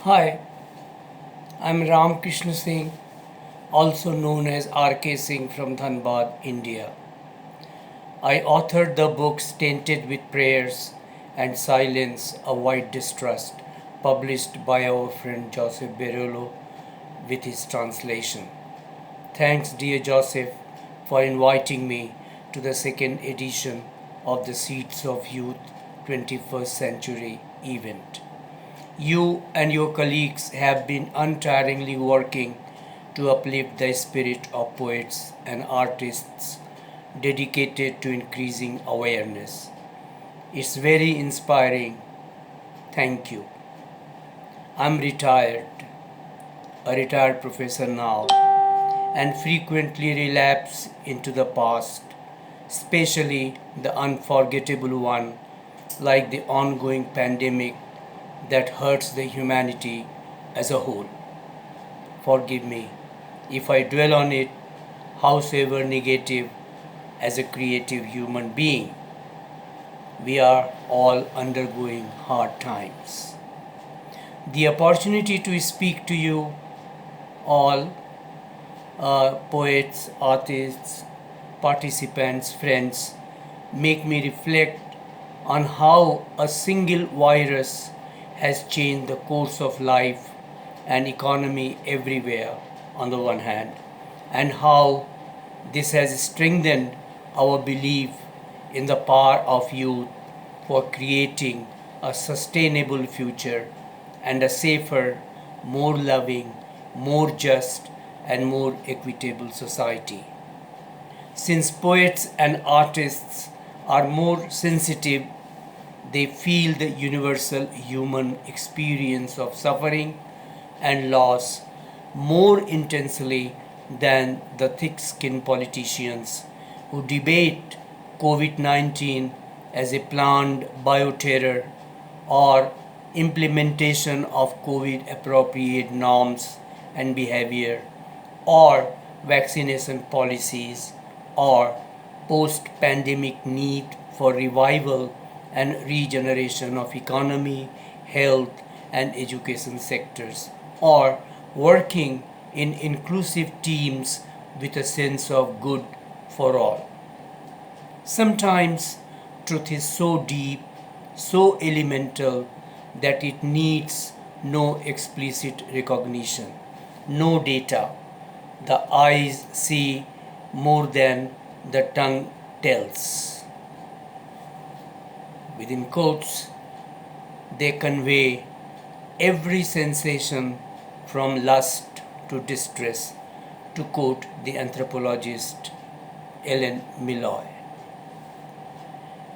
Hi, I'm Ram Krishna Singh, also known as R K Singh from Dhanbad, India. I authored the books Tainted with Prayers and Silence, Avoid Distrust, published by our friend Joseph Berolo with his translation. Thanks, dear Joseph, for inviting me to the second edition of the Seeds of Youth 21st Century event. You and your colleagues have been untiringly working to uplift the spirit of poets and artists dedicated to increasing awareness. It's very inspiring. Thank you. I'm a retired professor now, and frequently relapse into the past, especially the unforgettable one like the ongoing pandemic that hurts the humanity as a whole. Forgive me if I dwell on it, howsoever negative, as a creative human being. We are all undergoing hard times. The opportunity to speak to you all, poets, artists, participants, friends, make me reflect on how a single virus has changed the course of life and economy everywhere on the one hand, and how this has strengthened our belief in the power of youth for creating a sustainable future and a safer, more loving, more just, and more equitable society. Since poets and artists are more sensitive, they feel the universal human experience of suffering and loss more intensely than the thick skinned politicians who debate COVID 19 as a planned bioterror or implementation of COVID appropriate norms and behavior, or vaccination policies, or post pandemic need for revival and regeneration of economy, health, and education sectors, or working in inclusive teams with a sense of good for all. Sometimes truth is so deep, so elemental, that it needs no explicit recognition, no data. The eyes see more than the tongue tells. Within quotes, they convey every sensation from lust to distress, to quote the anthropologist Ellen Milloy.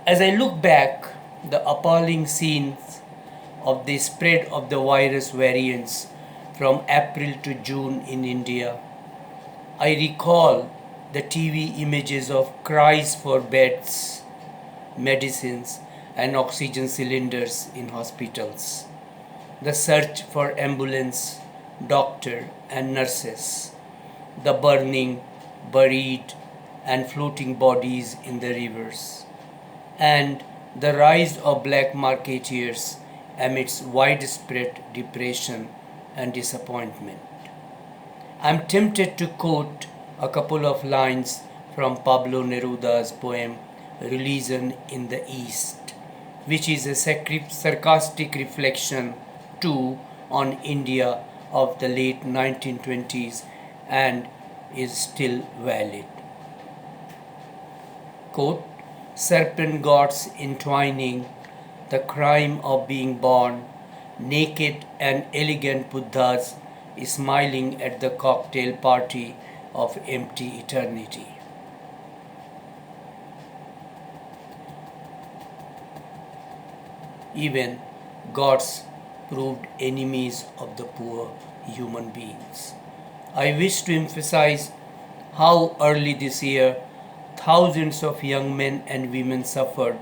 As I look back, the appalling scenes of the spread of the virus variants from April to June in India, I recall the TV images of cries for beds, medicines, and oxygen cylinders in hospitals, the search for ambulance, doctor, and nurses, the burning, buried, and floating bodies in the rivers, and the rise of black marketeers amidst widespread depression and disappointment. I'm tempted to quote a couple of lines from Pablo Neruda's poem Religion in the East, which is a sarcastic reflection too on India of the late 1920s and is still valid. Quote, serpent gods entwining the crime of being born, naked and elegant Buddhas smiling at the cocktail party of empty eternity. Even gods proved enemies of the poor human beings. I wish to emphasize how early this year thousands of young men and women suffered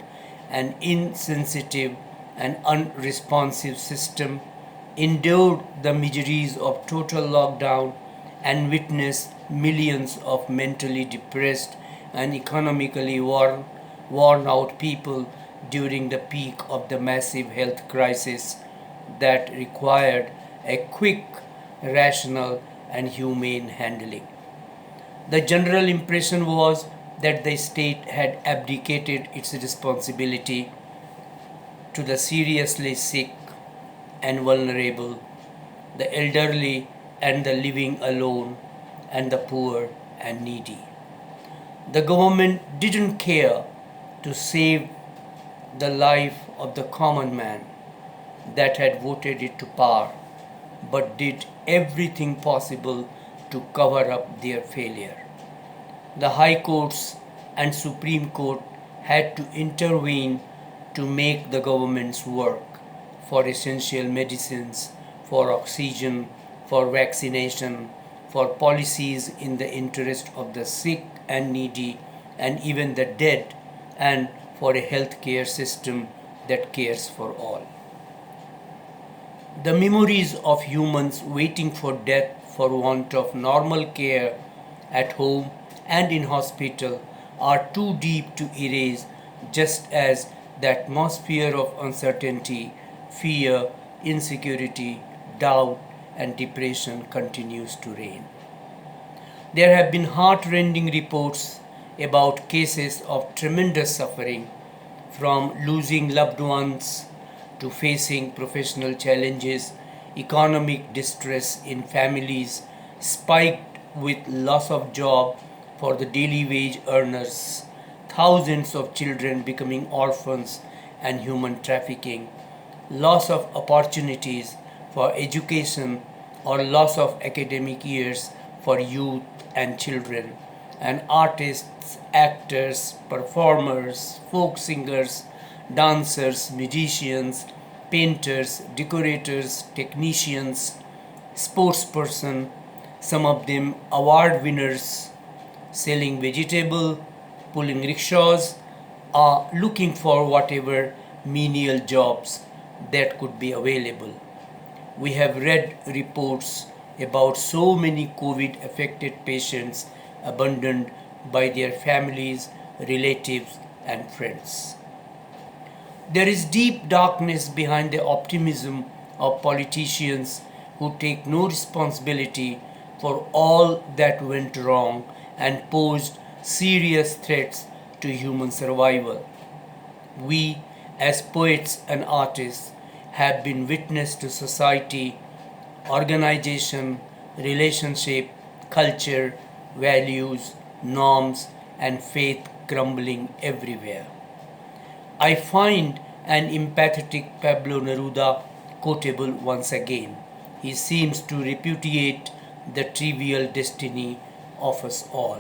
an insensitive and unresponsive system, endured the miseries of total lockdown, and witnessed millions of mentally depressed and economically worn out people during the peak of the massive health crisis that required a quick, rational, and humane handling. The general impression was that the state had abdicated its responsibility to the seriously sick and vulnerable, the elderly and the living alone, and the poor and needy. The government didn't care to save the life of the common man that had voted it to power, but did everything possible to cover up their failure. The High Courts and Supreme Court had to intervene to make the governments work for essential medicines, for oxygen, for vaccination, for policies in the interest of the sick and needy and even the dead, and for a healthcare system that cares for all. The memories of humans waiting for death for want of normal care at home and in hospital are too deep to erase, just as the atmosphere of uncertainty, fear, insecurity, doubt, and depression continues to reign. There have been heart-rending reports about cases of tremendous suffering, from losing loved ones to facing professional challenges, economic distress in families spiked with loss of job for the daily wage earners, thousands of children becoming orphans, and human trafficking, loss of opportunities for education or loss of academic years for youth and children, and artists, actors, performers, folk singers, dancers, musicians, painters, decorators, technicians, sportsperson, some of them award winners, selling vegetable, pulling rickshaws, are looking for whatever menial jobs that could be available. We have read reports about so many COVID affected patients abandoned by their families, relatives, and friends. There is deep darkness behind the optimism of politicians who take no responsibility for all that went wrong and posed serious threats to human survival. We, as poets and artists, have been witness to society, organization, relationship, culture, values, norms, and faith crumbling everywhere. I find an empathetic Pablo Neruda quotable once again. He seems to repudiate the trivial destiny of us all.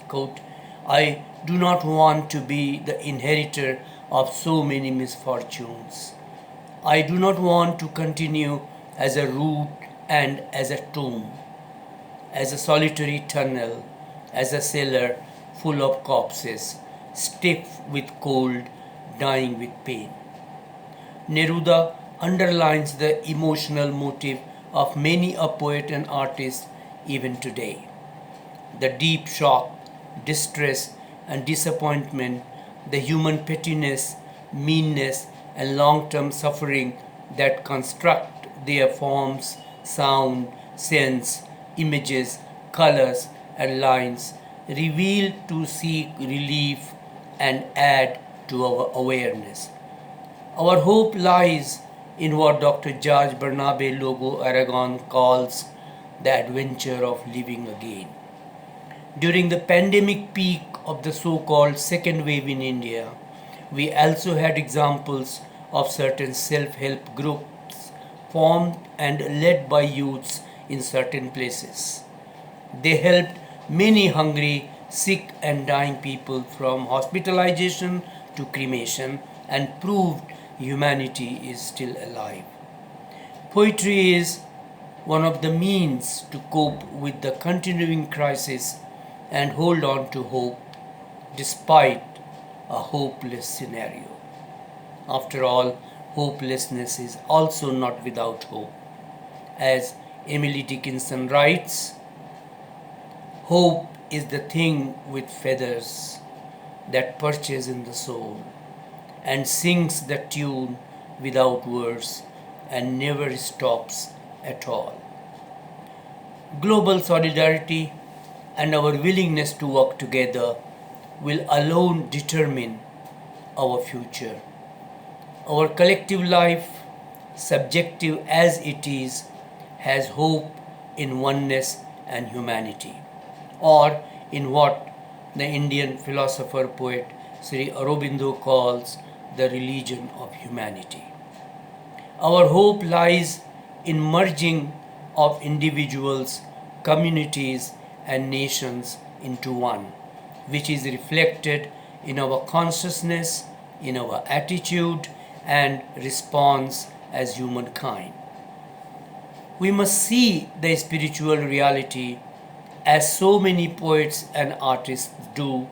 Quote, I do not want to be the inheritor of so many misfortunes. I do not want to continue as a root and as a tomb, as a solitary tunnel, as a cellar full of corpses, stiff with cold, dying with pain. Neruda underlines the emotional motive of many a poet and artist even today. The deep shock, distress, and disappointment, the human pettiness, meanness, and long term suffering that construct their forms, sound, sense, images, colors, and lines reveal to seek relief and add to our awareness. Our hope lies in what Dr. George Bernabe Logo Aragon calls the adventure of living again. During the pandemic peak of the so called second wave in India, we also had examples of certain self help groups formed and led by youths in certain places. They helped many hungry, sick, and dying people from hospitalization to cremation and proved humanity is still alive. Poetry is one of the means to cope with the continuing crisis and hold on to hope despite a hopeless scenario. After all, hopelessness is also not without hope. As Emily Dickinson writes, hope is the thing with feathers that perches in the soul. and sings the tune without words and never stops at all. Global solidarity and our willingness to work together will alone determine our future. Our collective life, subjective as it is, has hope in oneness and humanity, or in what the Indian philosopher poet Sri Aurobindo calls the religion of humanity. Our hope lies in merging of individuals, communities, and nations into one, which is reflected in our consciousness, in our attitude, and response as humankind. We must see the spiritual reality, as so many poets and artists do,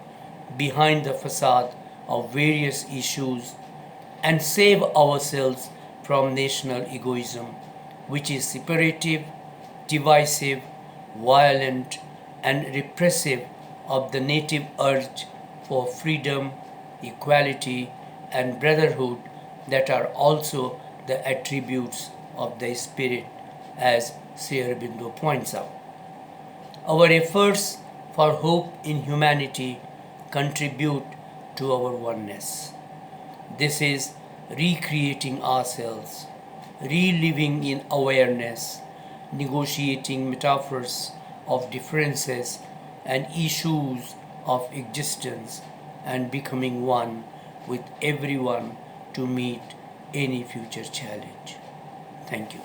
behind the facade of various issues, and save ourselves from national egoism, which is separative, divisive, violent, and repressive of the native urge for freedom, equality, and brotherhood that are also the attributes of the spirit, as Sri Aurobindo points out. Our efforts for hope in humanity contribute to our oneness. This is recreating ourselves, reliving in awareness, negotiating metaphors of differences and issues of existence, and becoming one with everyone to meet any future challenge. Thank you.